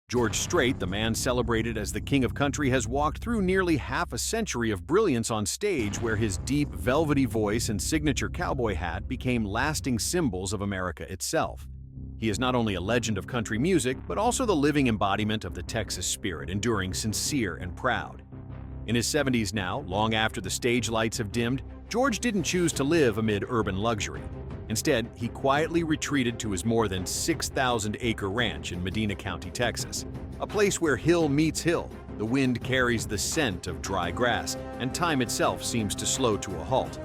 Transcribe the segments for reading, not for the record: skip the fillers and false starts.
George Strait, the man celebrated as the king of country, has walked through nearly half a century of brilliance on stage where his deep, velvety voice and signature cowboy hat became lasting symbols of America itself. He is not only a legend of country music, but also the living embodiment of the Texas spirit, enduring sincere and proud. In his 70s now, long after the stage lights have dimmed, George didn't choose to live amid urban luxury. Instead, he quietly retreated to his more than 6,000-acre ranch in Medina County, Texas, a place where hill meets hill, the wind carries the scent of dry grass, and time itself seems to slow to a halt.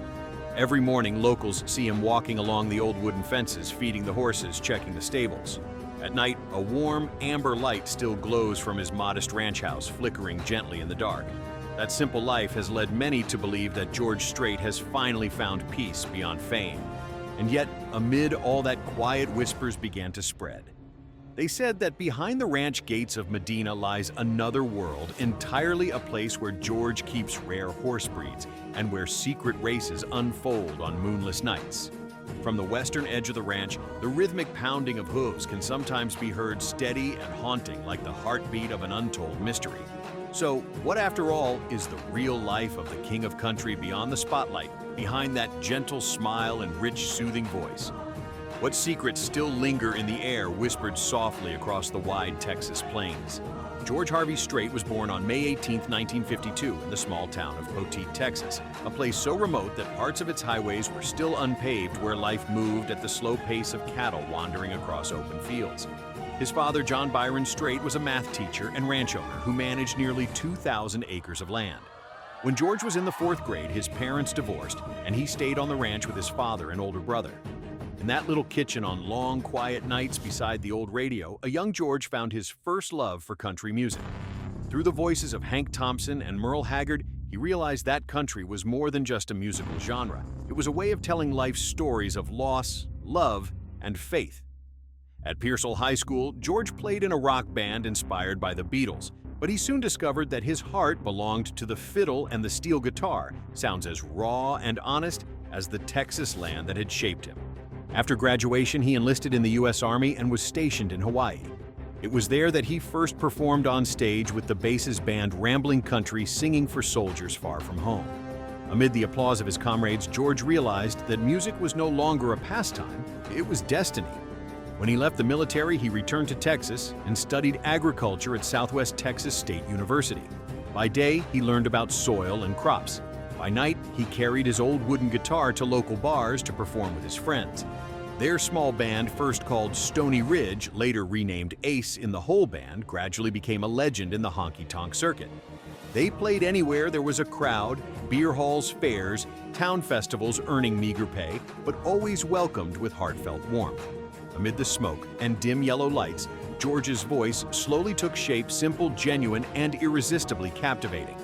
Every morning, locals see him walking along the old wooden fences, feeding the horses, checking the stables. At night, a warm, amber light still glows from his modest ranch house, flickering gently in the dark. That simple life has led many to believe that George Strait has finally found peace beyond fame. And yet, amid all that quiet, whispers began to spread. They said that behind the ranch gates of Medina lies another world, entirely a place where George keeps rare horse breeds and where secret races unfold on moonless nights. From the western edge of the ranch, the rhythmic pounding of hooves can sometimes be heard steady and haunting like the heartbeat of an untold mystery. So, what after all is the real life of the king of country beyond the spotlight, behind that gentle smile and rich, soothing voice? What secrets still linger in the air, whispered softly across the wide Texas plains? George Harvey Strait was born on May 18, 1952, in the small town of Poteet, Texas, a place so remote that parts of its highways were still unpaved, where life moved at the slow pace of cattle wandering across open fields. His father, John Byron Strait, was a math teacher and ranch owner who managed nearly 2,000 acres of land. When George was in the 4th grade, his parents divorced, and he stayed on the ranch with his father and older brother. In that little kitchen on long, quiet nights beside the old radio, a young George found his first love for country music. Through the voices of Hank Thompson and Merle Haggard, he realized that country was more than just a musical genre. It was a way of telling life's stories of loss, love, and faith. At Pearsall High School, George played in a rock band inspired by the Beatles, but he soon discovered that his heart belonged to the fiddle, and the steel guitar sounds as raw and honest as the Texas land that had shaped him. After graduation, he enlisted in the U.S. Army and was stationed in Hawaii. It was there that he first performed on stage with the Bass's band Rambling Country, singing for soldiers far from home. Amid the applause of his comrades, George realized that music was no longer a pastime, it was destiny. When he left the military, he returned to Texas and studied agriculture at Southwest Texas State University. By day, he learned about soil and crops. By night, he carried his old wooden guitar to local bars to perform with his friends. Their small band, first called Stony Ridge, later renamed Ace in the Whole Band, gradually became a legend in the honky-tonk circuit. They played anywhere there was a crowd, beer halls, fairs, town festivals earning meager pay, but always welcomed with heartfelt warmth. Amid the smoke and dim yellow lights, George's voice slowly took shape, simple, genuine, and irresistibly captivating.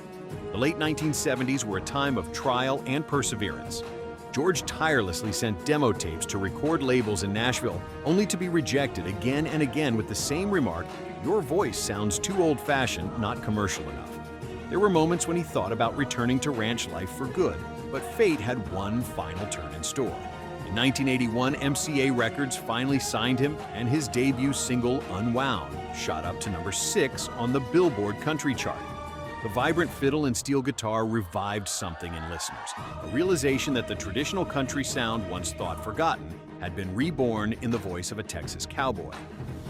The late 1970s were a time of trial and perseverance. George tirelessly sent demo tapes to record labels in Nashville, only to be rejected again and again with the same remark, "Your voice sounds too old-fashioned, not commercial enough." There were moments when he thought about returning to ranch life for good, but fate had one final turn in store. In 1981, MCA Records finally signed him, and his debut single, Unwound, shot up to number 6 on the Billboard Country Chart. The vibrant fiddle and steel guitar revived something in listeners, a realization that the traditional country sound, once thought forgotten, had been reborn in the voice of a Texas cowboy.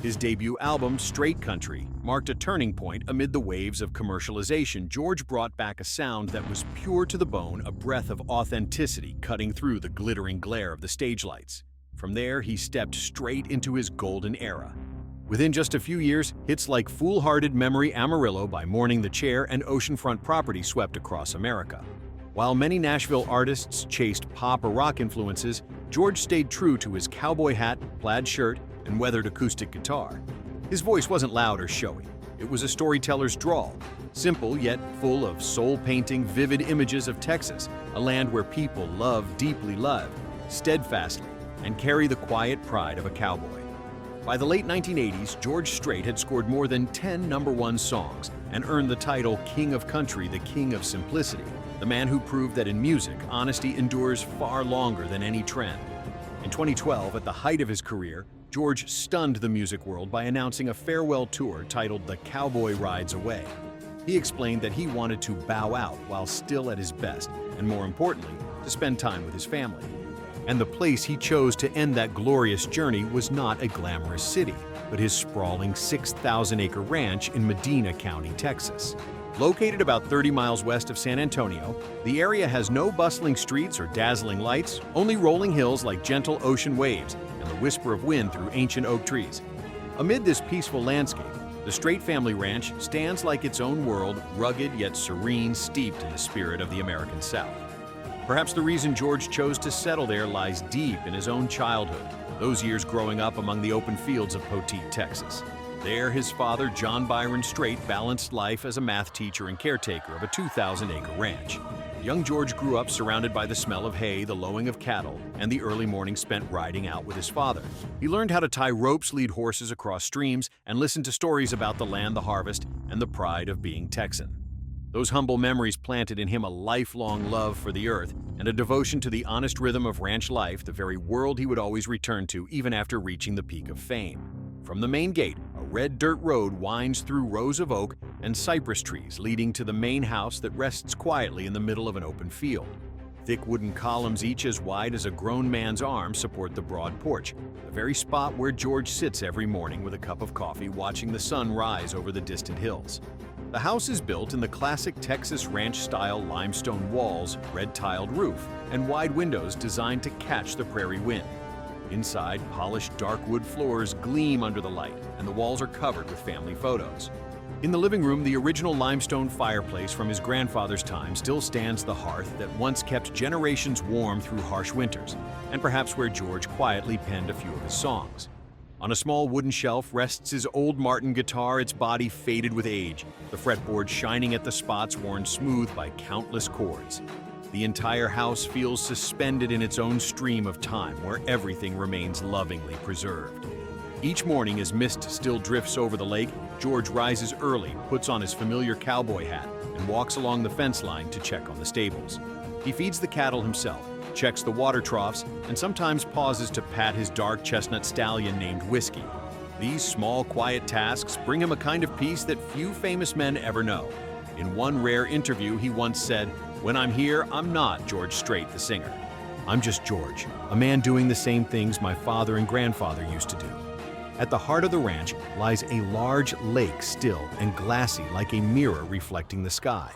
His debut album, Straight Country, marked a turning point amid the waves of commercialization. George brought back a sound that was pure to the bone, a breath of authenticity cutting through the glittering glare of the stage lights. From there, he stepped straight into his golden era. Within just a few years, hits like Foolhardy Memory Amarillo by Mourning the Chair and Oceanfront Property swept across America. While many Nashville artists chased pop or rock influences, George stayed true to his cowboy hat, plaid shirt, and weathered acoustic guitar. His voice wasn't loud or showy. It was a storyteller's drawl, simple yet full of soul-painting, vivid images of Texas, a land where people deeply love, steadfastly, and carry the quiet pride of a cowboy. By the late 1980s, George Strait had scored more than 10 #1 songs and earned the title King of Country, the King of Simplicity, the man who proved that in music, honesty endures far longer than any trend. In 2012, at the height of his career, George stunned the music world by announcing a farewell tour titled The Cowboy Rides Away. He explained that he wanted to bow out while still at his best, and more importantly, to spend time with his family. And the place he chose to end that glorious journey was not a glamorous city, but his sprawling 6,000-acre ranch in Medina County, Texas. Located about 30 miles west of San Antonio, the area has no bustling streets or dazzling lights, only rolling hills like gentle ocean waves and the whisper of wind through ancient oak trees. Amid this peaceful landscape, the Strait family ranch stands like its own world, rugged yet serene, steeped in the spirit of the American South. Perhaps the reason George chose to settle there lies deep in his own childhood, those years growing up among the open fields of Poteet, Texas. There, his father, John Byron Strait, balanced life as a math teacher and caretaker of a 2,000-acre ranch. Young George grew up surrounded by the smell of hay, the lowing of cattle, and the early mornings spent riding out with his father. He learned how to tie ropes, lead horses across streams, and listen to stories about the land, the harvest, and the pride of being Texan. Those humble memories planted in him a lifelong love for the earth and a devotion to the honest rhythm of ranch life, the very world he would always return to even after reaching the peak of fame. From the main gate, a red dirt road winds through rows of oak and cypress trees, leading to the main house that rests quietly in the middle of an open field. Thick wooden columns, each as wide as a grown man's arm, support the broad porch, the very spot where George sits every morning with a cup of coffee watching the sun rise over the distant hills. The house is built in the classic Texas ranch-style limestone walls, red-tiled roof, and wide windows designed to catch the prairie wind. Inside, polished dark wood floors gleam under the light, and the walls are covered with family photos. In the living room, the original limestone fireplace from his grandfather's time still stands, the hearth that once kept generations warm through harsh winters, and perhaps where George quietly penned a few of his songs. On a small wooden shelf rests his old Martin guitar, its body faded with age, the fretboard shining at the spots worn smooth by countless chords. The entire house feels suspended in its own stream of time, where everything remains lovingly preserved. Each morning, as mist still drifts over the lake, George rises early, puts on his familiar cowboy hat, and walks along the fence line to check on the stables. He feeds the cattle himself, checks the water troughs, and sometimes pauses to pat his dark chestnut stallion named Whiskey. These small, quiet tasks bring him a kind of peace that few famous men ever know. In one rare interview, he once said, "When I'm here, I'm not George Strait, the singer. I'm just George, a man doing the same things my father and grandfather used to do." At the heart of the ranch lies a large lake, still and glassy like a mirror reflecting the sky.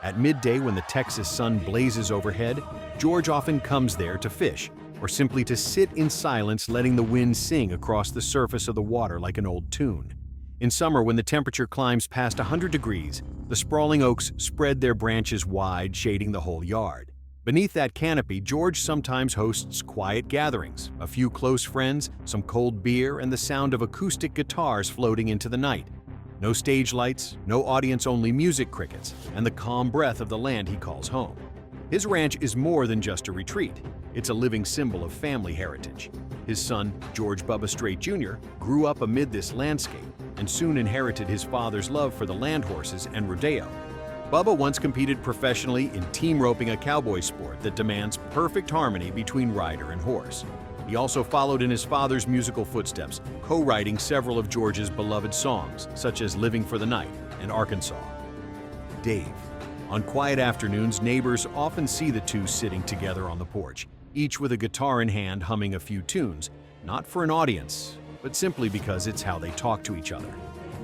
At midday, when the Texas sun blazes overhead, George often comes there to fish, or simply to sit in silence, letting the wind sing across the surface of the water like an old tune. In summer, when the temperature climbs past 100 degrees, the sprawling oaks spread their branches wide, shading the whole yard. Beneath that canopy, George sometimes hosts quiet gatherings, a few close friends, some cold beer, and the sound of acoustic guitars floating into the night. No stage lights, no audience, only music crickets, and the calm breath of the land he calls home. His ranch is more than just a retreat. It's a living symbol of family heritage. His son, George Bubba Strait Jr., grew up amid this landscape and soon inherited his father's love for the land horses and rodeo. Bubba once competed professionally in team roping, a cowboy sport that demands perfect harmony between rider and horse. He also followed in his father's musical footsteps, co-writing several of George's beloved songs, such as Living for the Night and Arkansas. Dave. On quiet afternoons, neighbors often see the two sitting together on the porch, each with a guitar in hand humming a few tunes, not for an audience, but simply because it's how they talk to each other.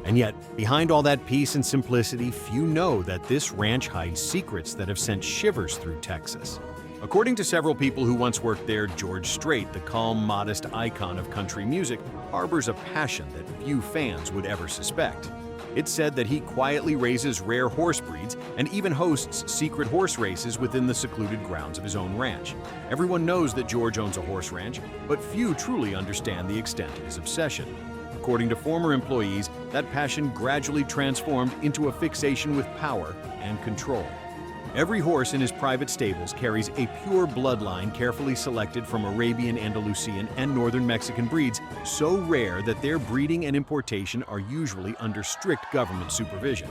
And yet, behind all that peace and simplicity, few know that this ranch hides secrets that have sent shivers through Texas. According to several people who once worked there, George Strait, the calm, modest icon of country music, harbors a passion that few fans would ever suspect. It's said that he quietly raises rare horse breeds and even hosts secret horse races within the secluded grounds of his own ranch. Everyone knows that George owns a horse ranch, but few truly understand the extent of his obsession. According to former employees, that passion gradually transformed into a fixation with power and control. Every horse in his private stables carries a pure bloodline carefully selected from Arabian, Andalusian, and northern Mexican breeds, so rare that their breeding and importation are usually under strict government supervision.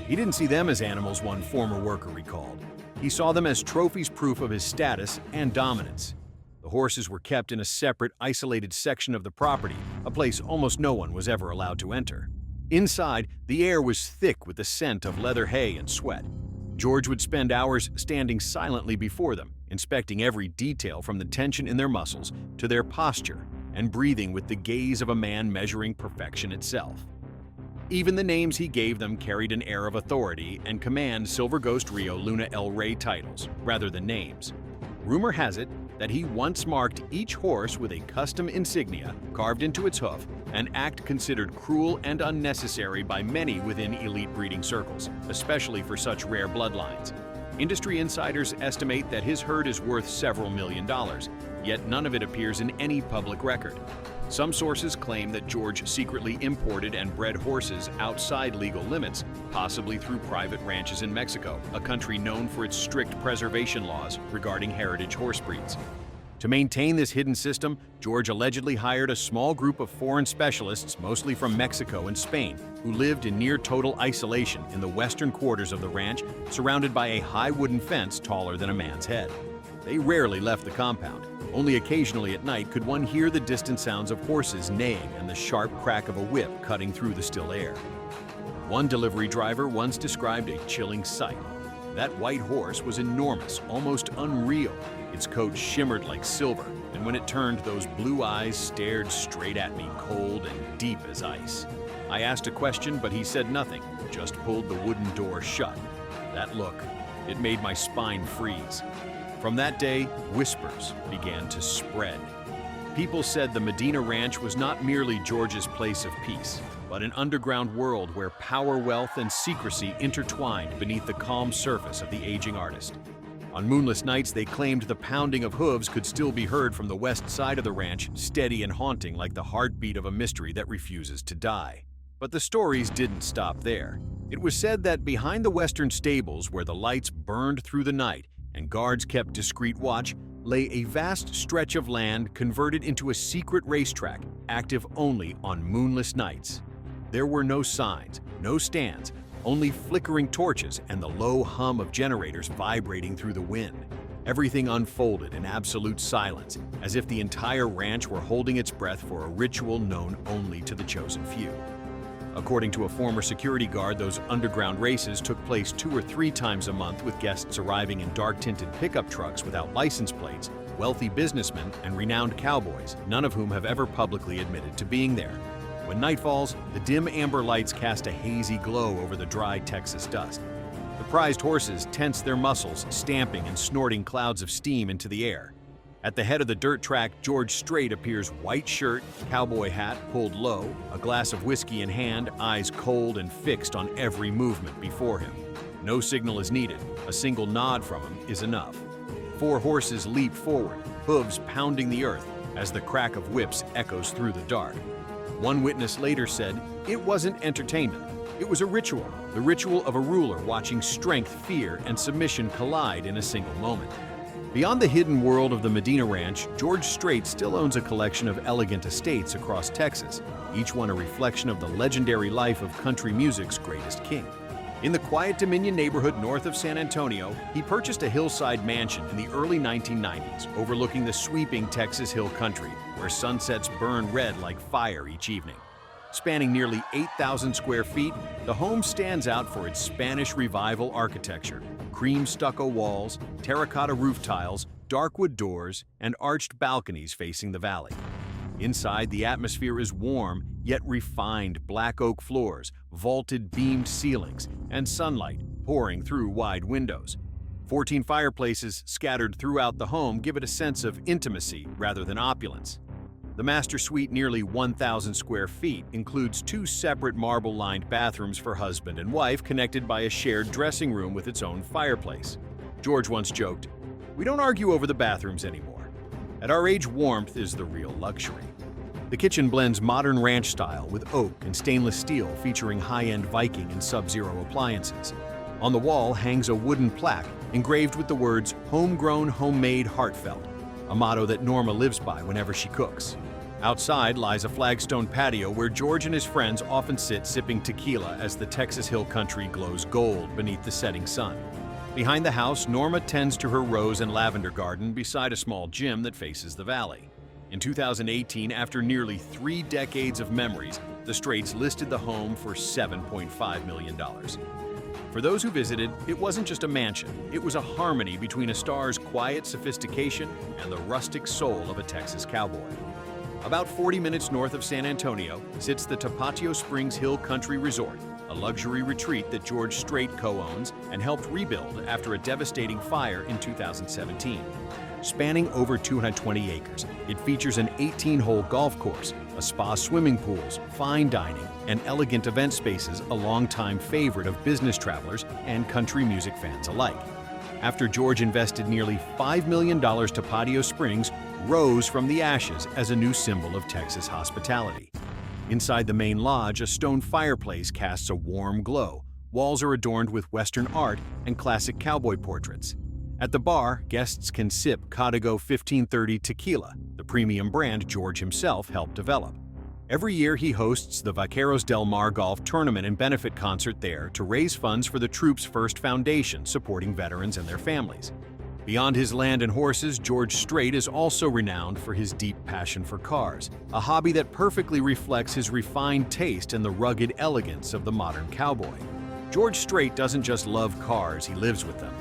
He didn't see them as animals, one former worker recalled. He saw them as trophies, proof of his status and dominance. The horses were kept in a separate, isolated section of the property, a place almost no one was ever allowed to enter. Inside, the air was thick with the scent of leather hay and sweat. George would spend hours standing silently before them, inspecting every detail from the tension in their muscles to their posture, and breathing with the gaze of a man measuring perfection itself. Even the names he gave them carried an air of authority and command Silver Ghost Rio Luna El Rey titles, rather than names. Rumor has it that he once marked each horse with a custom insignia carved into its hoof, an act considered cruel and unnecessary by many within elite breeding circles, especially for such rare bloodlines. Industry insiders estimate that his herd is worth several $million, yet none of it appears in any public record. Some sources claim that George secretly imported and bred horses outside legal limits, possibly through private ranches in Mexico, a country known for its strict preservation laws regarding heritage horse breeds. To maintain this hidden system, George allegedly hired a small group of foreign specialists, mostly from Mexico and Spain, who lived in near-total isolation in the western quarters of the ranch, surrounded by a high wooden fence taller than a man's head. They rarely left the compound. Only occasionally at night could one hear the distant sounds of horses neighing and the sharp crack of a whip cutting through the still air. One delivery driver once described a chilling sight. That white horse was enormous, almost unreal. Its coat shimmered like silver, and when it turned, those blue eyes stared straight at me, cold and deep as ice. I asked a question, but he said nothing, just pulled the wooden door shut. That look, it made my spine freeze. From that day, whispers began to spread. People said the Medina Ranch was not merely George's place of peace, but an underground world where power, wealth, and secrecy intertwined beneath the calm surface of the aging artist. On moonless nights, they claimed the pounding of hooves could still be heard from the west side of the ranch, steady and haunting like the heartbeat of a mystery that refuses to die. But the stories didn't stop there. It was said that behind the western stables, where the lights burned through the night and guards kept discreet watch, lay a vast stretch of land converted into a secret racetrack, active only on moonless nights. There were no signs, no stands, only flickering torches and the low hum of generators vibrating through the wind. Everything unfolded in absolute silence, as if the entire ranch were holding its breath for a ritual known only to the chosen few. According to a former security guard, those underground races took place 2 or 3 times a month, with guests arriving in dark-tinted pickup trucks without license plates, wealthy businessmen, and renowned cowboys, none of whom have ever publicly admitted to being there. When night falls, the dim amber lights cast a hazy glow over the dry Texas dust. The prized horses tense their muscles, stamping and snorting clouds of steam into the air. At the head of the dirt track, George Strait appears, white shirt, cowboy hat pulled low, a glass of whiskey in hand, eyes cold and fixed on every movement before him. No signal is needed. A single nod from him is enough. 4 horses leap forward, hooves pounding the earth as the crack of whips echoes through the dark. One witness later said, "It wasn't entertainment. It was a ritual, the ritual of a ruler watching strength, fear, and submission collide in a single moment." Beyond the hidden world of the Medina Ranch, George Strait still owns a collection of elegant estates across Texas, each one a reflection of the legendary life of country music's greatest king. In the quiet Dominion neighborhood north of San Antonio, he purchased a hillside mansion in the early 1990s, overlooking the sweeping Texas Hill Country, where sunsets burn red like fire each evening. Spanning nearly 8,000 square feet, the home stands out for its Spanish Revival architecture: cream stucco walls, terracotta roof tiles, dark wood doors, and arched balconies facing the valley. Inside, the atmosphere is warm, yet refined: black oak floors, vaulted beamed ceilings, and sunlight pouring through wide windows. 14 fireplaces scattered throughout the home give it a sense of intimacy rather than opulence. The master suite, nearly 1,000 square feet, includes 2 separate marble-lined bathrooms for husband and wife, connected by a shared dressing room with its own fireplace. George once joked, "We don't argue over the bathrooms anymore. At our age, warmth is the real luxury." The kitchen blends modern ranch style with oak and stainless steel, featuring high-end Viking and Sub-Zero appliances. On the wall hangs a wooden plaque engraved with the words "Homegrown, Homemade, Heartfelt," a motto that Norma lives by whenever she cooks. Outside lies a flagstone patio where George and his friends often sit sipping tequila as the Texas Hill Country glows gold beneath the setting sun. Behind the house, Norma tends to her rose and lavender garden beside a small gym that faces the valley. In 2018, after nearly 3 decades of memories, the Straits listed the home for $7.5 million. For those who visited, it wasn't just a mansion, it was a harmony between a star's quiet sophistication and the rustic soul of a Texas cowboy. About 40 minutes north of San Antonio sits the Tapatio Springs Hill Country Resort, a luxury retreat that George Strait co-owns and helped rebuild after a devastating fire in 2017. Spanning over 220 acres, it features an 18-hole golf course, a spa, swimming pools, fine dining, and elegant event spaces, a longtime favorite of business travelers and country music fans alike. After George invested nearly $5 million, Tapatio Springs rose from the ashes as a new symbol of Texas hospitality. Inside the main lodge, a stone fireplace casts a warm glow. Walls are adorned with Western art and classic cowboy portraits. At the bar, guests can sip Código 1530 tequila, the premium brand George himself helped develop. Every year he hosts the Vaqueros del Mar Golf Tournament and benefit concert there to raise funds for the troup's First Foundation supporting veterans and their families. Beyond his land and horses, George Strait is also renowned for his deep passion for cars, a hobby that perfectly reflects his refined taste and the rugged elegance of the modern cowboy. George Strait doesn't just love cars, he lives with them.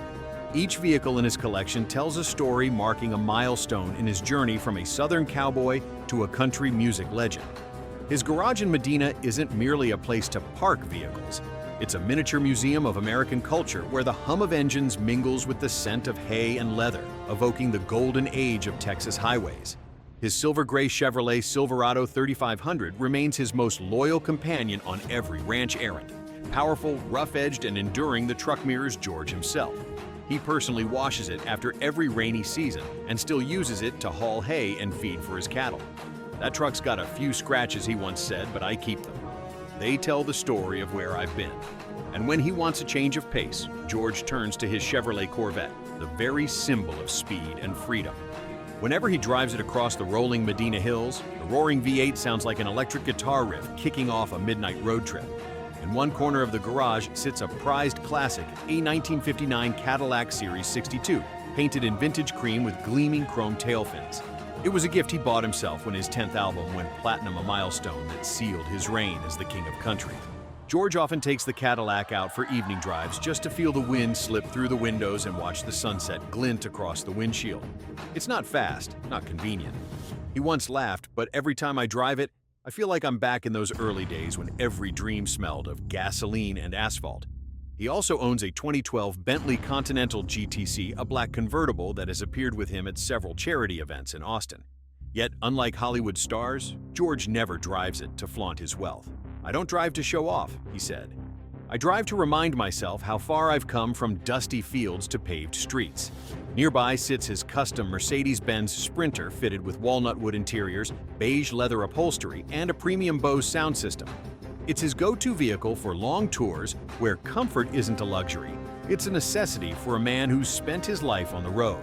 Each vehicle in his collection tells a story marking a milestone in his journey from a southern cowboy to a country music legend. His garage in Medina isn't merely a place to park vehicles. It's a miniature museum of American culture where the hum of engines mingles with the scent of hay and leather, evoking the golden age of Texas highways. His silver-gray Chevrolet Silverado 3500 remains his most loyal companion on every ranch errand. Powerful, rough-edged, and enduring, the truck mirrors George himself. He personally washes it after every rainy season and still uses it to haul hay and feed for his cattle. That truck's got a few scratches, he once said, but I keep them. They tell the story of where I've been. And when he wants a change of pace, George turns to his Chevrolet Corvette, the very symbol of speed and freedom. Whenever he drives it across the rolling Medina hills, the roaring V8 sounds like an electric guitar riff kicking off a midnight road trip. In one corner of the garage sits a prized classic, a 1959 Cadillac Series 62, painted in vintage cream with gleaming chrome tail fins. It was a gift he bought himself when his 10th album went platinum, a milestone that sealed his reign as the king of country. George often takes the Cadillac out for evening drives just to feel the wind slip through the windows and watch the sunset glint across the windshield. It's not fast, not convenient. He once laughed, but every time I drive it, I feel like I'm back in those early days when every dream smelled of gasoline and asphalt. He also owns a 2012 Bentley Continental GTC, a black convertible that has appeared with him at several charity events in Austin. Yet, unlike Hollywood stars, George never drives it to flaunt his wealth. "I don't drive to show off," he said. "I drive to remind myself how far I've come from dusty fields to paved streets." Nearby sits his custom Mercedes-Benz Sprinter fitted with walnut wood interiors, beige leather upholstery, and a premium Bose sound system. It's his go-to vehicle for long tours where comfort isn't a luxury. It's a necessity for a man who's spent his life on the road.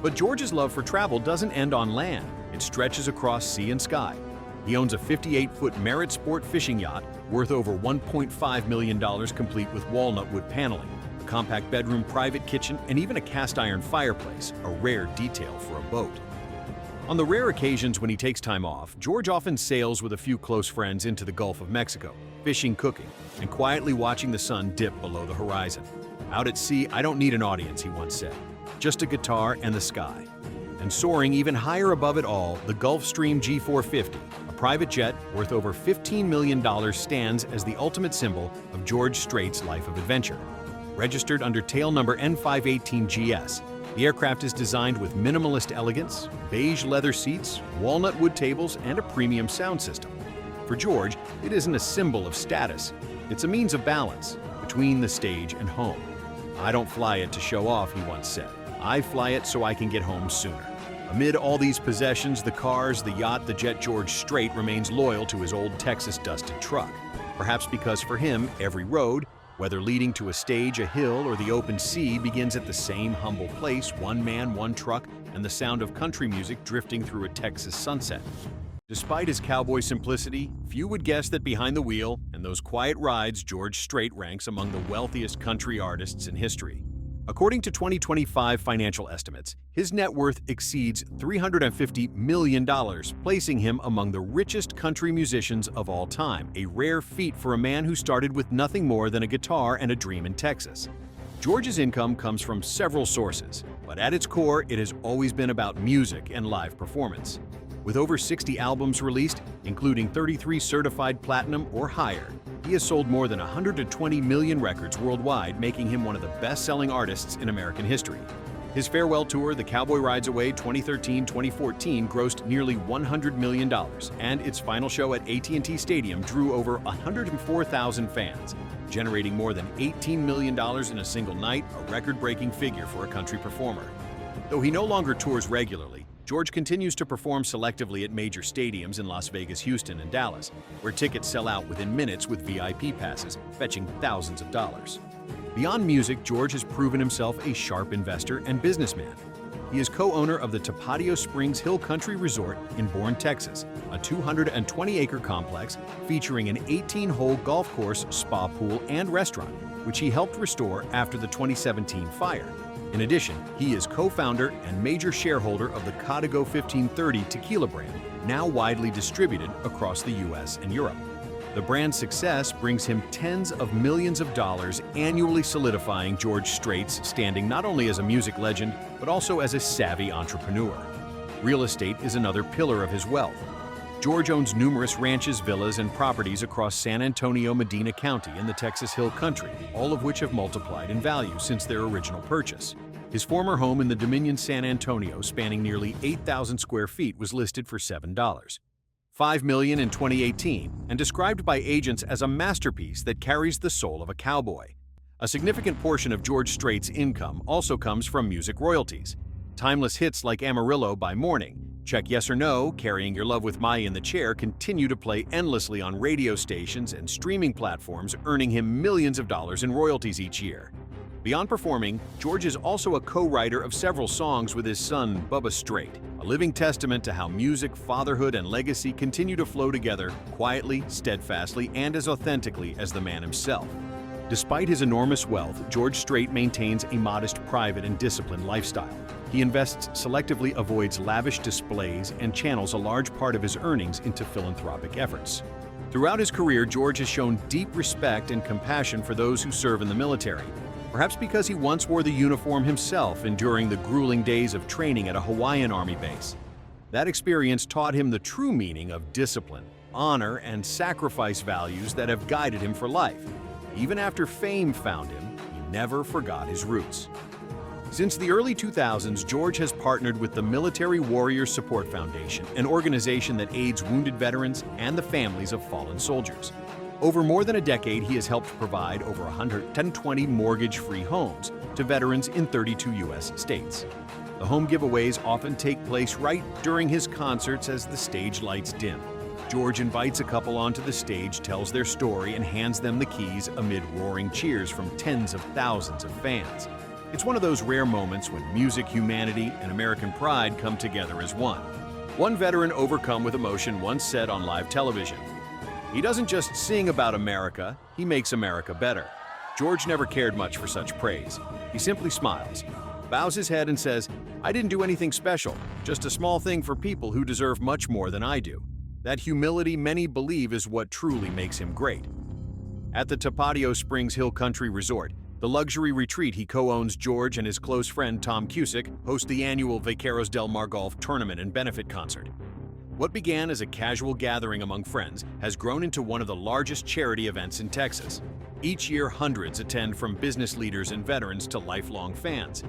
But George's love for travel doesn't end on land. It stretches across sea and sky. He owns a 58-foot Merit Sport fishing yacht worth over $1.5 million, complete with walnut wood paneling, a compact bedroom, private kitchen, and even a cast-iron fireplace, a rare detail for a boat. On the rare occasions when he takes time off, George often sails with a few close friends into the Gulf of Mexico, fishing, cooking, and quietly watching the sun dip below the horizon. "Out at sea, I don't need an audience," he once said. "Just a guitar and the sky." And soaring even higher above it all, the Gulfstream G450, a private jet worth over $15 million, stands as the ultimate symbol of George Strait's life of adventure. Registered under tail number N518GS, the aircraft is designed with minimalist elegance, beige leather seats, walnut wood tables, and a premium sound system. For George, it isn't a symbol of status. It's a means of balance between the stage and home. "I don't fly it to show off," he once said. "I fly it so I can get home sooner." Amid all these possessions, the cars, the yacht, the jet, George Strait remains loyal to his old Texas dusted truck. Perhaps because for him, every road, whether leading to a stage, a hill, or the open sea, begins at the same humble place, one man, one truck, and the sound of country music drifting through a Texas sunset. Despite his cowboy simplicity, few would guess that behind the wheel and those quiet rides, George Strait ranks among the wealthiest country artists in history. According to 2025 financial estimates, his net worth exceeds $350 million, placing him among the richest country musicians of all time, a rare feat for a man who started with nothing more than a guitar and a dream in Texas. George's income comes from several sources, but at its core, it has always been about music and live performance. With over 60 albums released, including 33 certified platinum or higher, he has sold more than 120 million records worldwide, making him one of the best-selling artists in American history. His farewell tour, The Cowboy Rides Away 2013-2014, grossed nearly $100 million, and its final show at AT&T Stadium drew over 104,000 fans, generating more than $18 million in a single night, a record-breaking figure for a country performer. Though he no longer tours regularly, George continues to perform selectively at major stadiums in Las Vegas, Houston, and Dallas, where tickets sell out within minutes with VIP passes, fetching thousands of dollars. Beyond music, George has proven himself a sharp investor and businessman. He is co-owner of the Tapatio Springs Hill Country Resort in Bourne, Texas, a 220-acre complex featuring an 18-hole golf course, spa pool, and restaurant, which he helped restore after the 2017 fire. In addition, he is co-founder and major shareholder of the Código 1530 tequila brand, now widely distributed across the US and Europe. The brand's success brings him tens of millions of dollars annually, solidifying George Strait's standing not only as a music legend, but also as a savvy entrepreneur. Real estate is another pillar of his wealth. George owns numerous ranches, villas, and properties across San Antonio, Medina County in the Texas Hill Country, all of which have multiplied in value since their original purchase. His former home in the Dominion San Antonio, spanning nearly 8,000 square feet, was listed for $7.5 million in 2018 and described by agents as a masterpiece that carries the soul of a cowboy. A significant portion of George Strait's income also comes from music royalties. Timeless hits like Amarillo by Morning, Check Yes or No, Carrying Your Love with Maya in the Chair continue to play endlessly on radio stations and streaming platforms, earning him millions of dollars in royalties each year. Beyond performing, George is also a co-writer of several songs with his son, Bubba Strait, a living testament to how music, fatherhood, and legacy continue to flow together quietly, steadfastly, and as authentically as the man himself. Despite his enormous wealth, George Strait maintains a modest, private, and disciplined lifestyle. He invests selectively, avoids lavish displays, and channels a large part of his earnings into philanthropic efforts. Throughout his career, George has shown deep respect and compassion for those who serve in the military, perhaps because he once wore the uniform himself enduring the grueling days of training at a Hawaiian Army base. That experience taught him the true meaning of discipline, honor, and sacrifice, values that have guided him for life. Even after fame found him, he never forgot his roots. Since the early 2000s, George has partnered with the Military Warriors Support Foundation, an organization that aids wounded veterans and the families of fallen soldiers. Over more than a decade, he has helped provide over 120 mortgage-free homes to veterans in 32 U.S. states. The home giveaways often take place right during his concerts as the stage lights dim. George invites a couple onto the stage, tells their story, and hands them the keys amid roaring cheers from tens of thousands of fans. It's one of those rare moments when music, humanity, and American pride come together as one. One veteran overcome with emotion once said on live television, "He doesn't just sing about America, he makes America better." George never cared much for such praise. He simply smiles, bows his head, and says, "I didn't do anything special, just a small thing for people who deserve much more than I do." That humility, many believe, is what truly makes him great. At the Tapatio Springs Hill Country Resort, the luxury retreat he co-owns, George and his close friend Tom Cusick host the annual Vaqueros del Mar Golf Tournament and benefit concert. What began as a casual gathering among friends has grown into one of the largest charity events in Texas. Each year, hundreds attend, from business leaders and veterans to lifelong fans.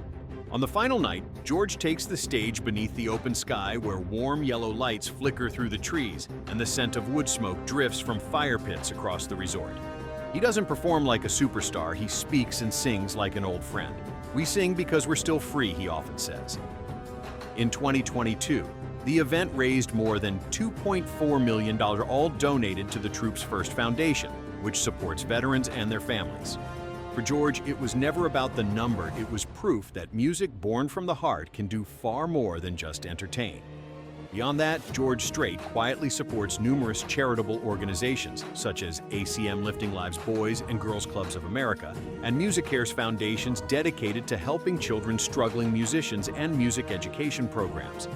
On the final night, George takes the stage beneath the open sky, where warm yellow lights flicker through the trees and the scent of wood smoke drifts from fire pits across the resort. He doesn't perform like a superstar, he speaks and sings like an old friend. "We sing because we're still free," he often says. In 2022, the event raised more than $2.4 million, all donated to the Troops First Foundation, which supports veterans and their families. For George, it was never about the number, it was proof that music born from the heart can do far more than just entertain. Beyond that, George Strait quietly supports numerous charitable organizations, such as ACM Lifting Lives Boys and Girls Clubs of America, and Music Cares foundations dedicated to helping children struggling musicians and music education programs.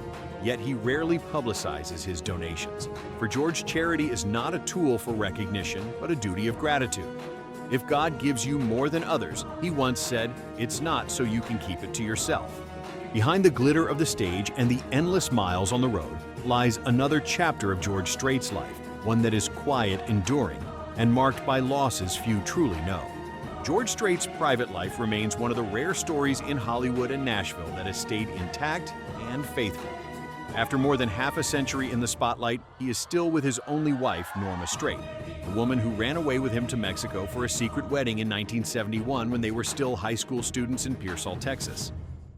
Yet he rarely publicizes his donations. For George, charity is not a tool for recognition, but a duty of gratitude. If God gives you more than others, he once said, it's not so you can keep it to yourself. Behind the glitter of the stage and the endless miles on the road lies another chapter of George Strait's life, one that is quiet, enduring, and marked by losses few truly know. George Strait's private life remains one of the rare stories in Hollywood and Nashville that has stayed intact and faithful. After more than half a century in the spotlight, he is still with his only wife, Norma Strait, the woman who ran away with him to Mexico for a secret wedding in 1971 when they were still high school students in Pearsall, Texas.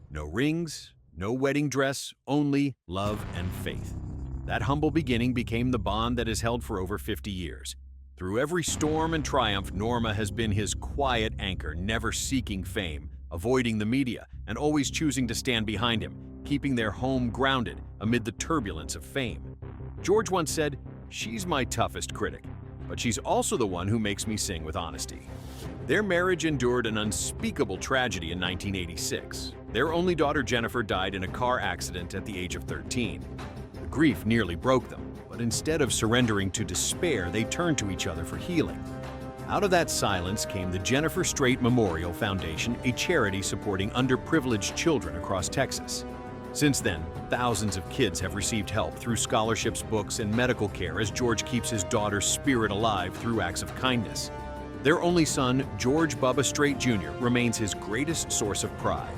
No rings, no wedding dress, only love and faith. That humble beginning became the bond that has held for over 50 years. Through every storm and triumph, Norma has been his quiet anchor, never seeking fame, avoiding the media, and always choosing to stand behind him, keeping their home grounded amid the turbulence of fame. George once said, "She's my toughest critic, but she's also the one who makes me sing with honesty." Their marriage endured an unspeakable tragedy in 1986. Their only daughter Jennifer died in a car accident at the age of 13. The grief nearly broke them, but instead of surrendering to despair, they turned to each other for healing. Out of that silence came the Jennifer Strait Memorial Foundation, a charity supporting underprivileged children across Texas. Since then, thousands of kids have received help through scholarships, books, and medical care as George keeps his daughter's spirit alive through acts of kindness. Their only son, George Bubba Strait Jr., remains his greatest source of pride.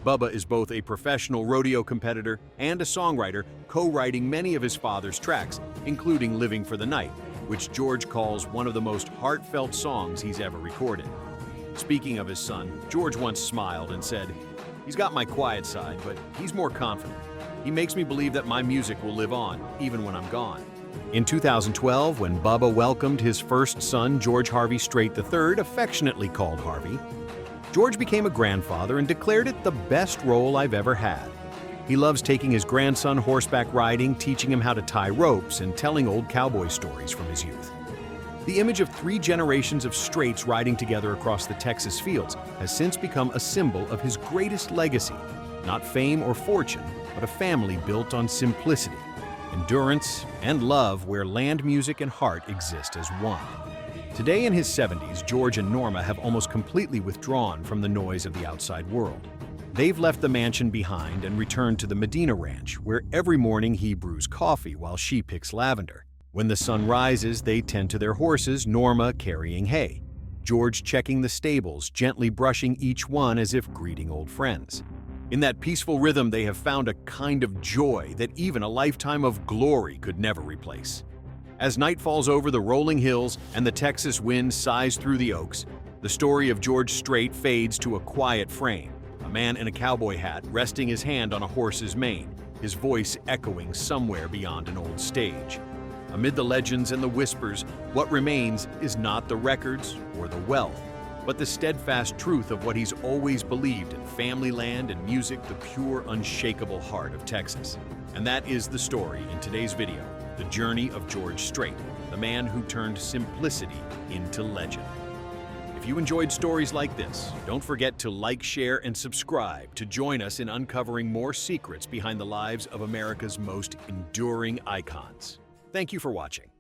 Bubba is both a professional rodeo competitor and a songwriter, co-writing many of his father's tracks, including Living for the Night, which George calls one of the most heartfelt songs he's ever recorded. Speaking of his son, George once smiled and said, "He's got my quiet side, but he's more confident. He makes me believe that my music will live on, even when I'm gone." In 2012, when Bubba welcomed his first son, George Harvey Strait III, affectionately called Harvey, George became a grandfather and declared it the best role I've ever had. He loves taking his grandson horseback riding, teaching him how to tie ropes, and telling old cowboy stories from his youth. The image of 3 generations of Straits riding together across the Texas fields has since become a symbol of his greatest legacy, not fame or fortune, but a family built on simplicity, endurance, and love, where land, music, and heart exist as one. Today in his 70s, George and Norma have almost completely withdrawn from the noise of the outside world. They've left the mansion behind and returned to the Medina Ranch, where every morning he brews coffee while she picks lavender. When the sun rises, they tend to their horses, Norma carrying hay, George checking the stables, gently brushing each one as if greeting old friends. In that peaceful rhythm, they have found a kind of joy that even a lifetime of glory could never replace. As night falls over the rolling hills and the Texas wind sighs through the oaks, the story of George Strait fades to a quiet frame, a man in a cowboy hat resting his hand on a horse's mane, his voice echoing somewhere beyond an old stage. Amid the legends and the whispers, what remains is not the records or the wealth, but the steadfast truth of what he's always believed in family land and music, the pure, unshakable heart of Texas. And that is the story in today's video, the journey of George Strait, the man who turned simplicity into legend. If you enjoyed stories like this, don't forget to like, share, and subscribe to join us in uncovering more secrets behind the lives of America's most enduring icons. Thank you for watching.